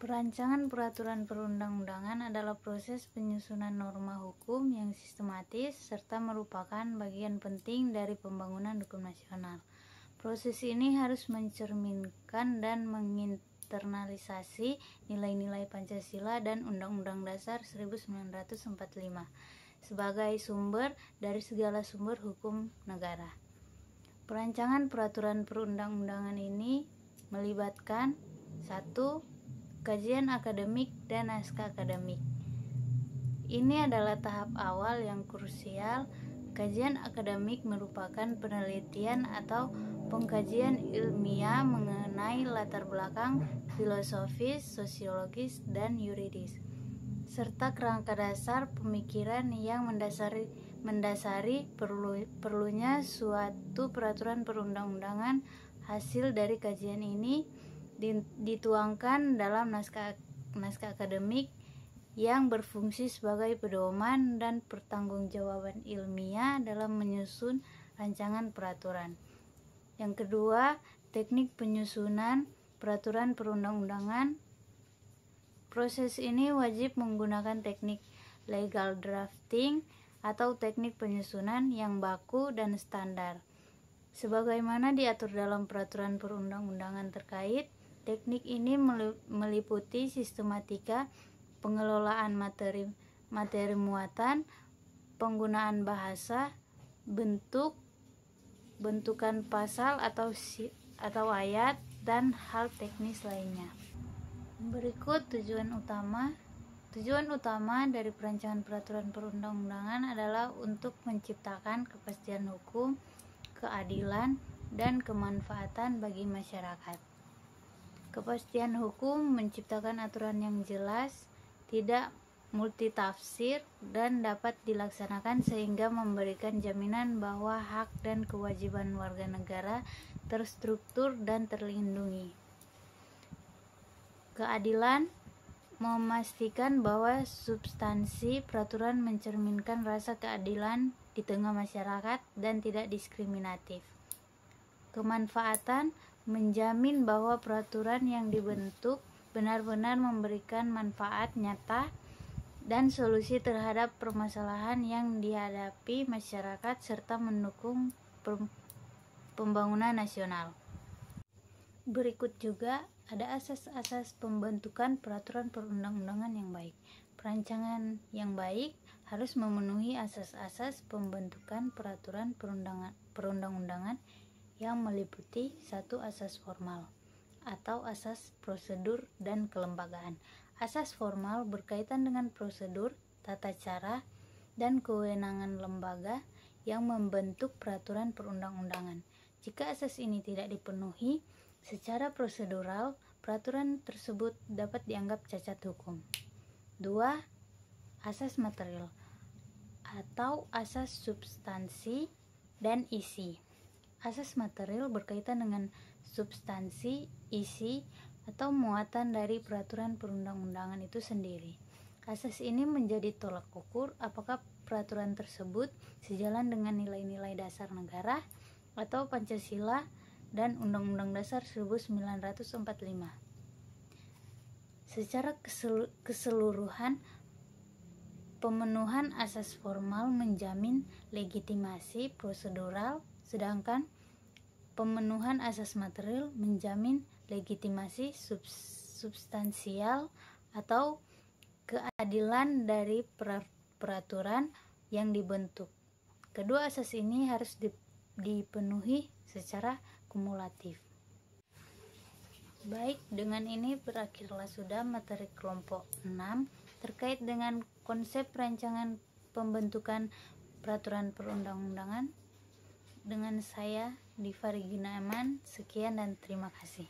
Perancangan peraturan perundang-undangan adalah proses penyusunan norma hukum yang sistematis serta merupakan bagian penting dari pembangunan hukum nasional. Proses ini harus mencerminkan dan menginternalisasi nilai-nilai Pancasila dan Undang-Undang Dasar 1945 sebagai sumber dari segala sumber hukum negara. Perancangan peraturan perundang-undangan ini melibatkan 1. Kajian akademik dan naskah akademik. Ini adalah tahap awal yang krusial. Kajian akademik merupakan penelitian atau pengkajian ilmiah mengenai latar belakang filosofis, sosiologis, dan yuridis, serta kerangka dasar pemikiran yang mendasari perlunya suatu peraturan perundang-undangan. Hasil dari kajian ini dituangkan dalam naskah akademik yang berfungsi sebagai pedoman dan pertanggungjawaban ilmiah dalam menyusun rancangan peraturan. Yang kedua, teknik penyusunan peraturan perundang-undangan. Proses ini wajib menggunakan teknik legal drafting atau teknik penyusunan yang baku dan standar. Sebagaimana diatur dalam peraturan perundang-undangan terkait, teknik ini meliputi sistematika, pengelolaan materi muatan, penggunaan bahasa, bentukan pasal atau ayat, dan hal teknis lainnya. Berikut tujuan utama. Tujuan utama dari perancangan peraturan perundang-undangan adalah untuk menciptakan kepastian hukum, keadilan, dan kemanfaatan bagi masyarakat. Kepastian hukum menciptakan aturan yang jelas, tidak multitafsir, dan dapat dilaksanakan sehingga memberikan jaminan bahwa hak dan kewajiban warga negara terstruktur dan terlindungi. Keadilan memastikan bahwa substansi peraturan mencerminkan rasa keadilan di tengah masyarakat dan tidak diskriminatif. Kemanfaatan menjamin bahwa peraturan yang dibentuk benar-benar memberikan manfaat nyata dan solusi terhadap permasalahan yang dihadapi masyarakat serta mendukung pembangunan nasional. Berikut juga ada asas-asas pembentukan peraturan perundang-undangan yang baik. Perancangan yang baik harus memenuhi asas-asas pembentukan peraturan perundang-undangan yang meliputi 1. Asas formal atau asas prosedur dan kelembagaan. Asas formal berkaitan dengan prosedur, tata cara, dan kewenangan lembaga yang membentuk peraturan perundang-undangan. Jika asas ini tidak dipenuhi secara prosedural, peraturan tersebut dapat dianggap cacat hukum. 2. Asas material atau asas substansi dan isi. Asas material berkaitan dengan substansi, isi, atau muatan dari peraturan perundang-undangan itu sendiri. Asas ini menjadi tolak ukur apakah peraturan tersebut sejalan dengan nilai-nilai dasar negara atau Pancasila dan Undang-Undang Dasar 1945. Secara keseluruhan, pemenuhan asas formal menjamin legitimasi prosedural, sedangkan pemenuhan asas material menjamin legitimasi substansial atau keadilan dari peraturan yang dibentuk. Kedua asas ini harus dipenuhi secara kumulatif. Baik, dengan ini berakhirlah sudah materi kelompok 6 terkait dengan konsep rancangan pembentukan peraturan perundang-undangan. Dengan saya, Diva Regina Eman, sekian dan terima kasih.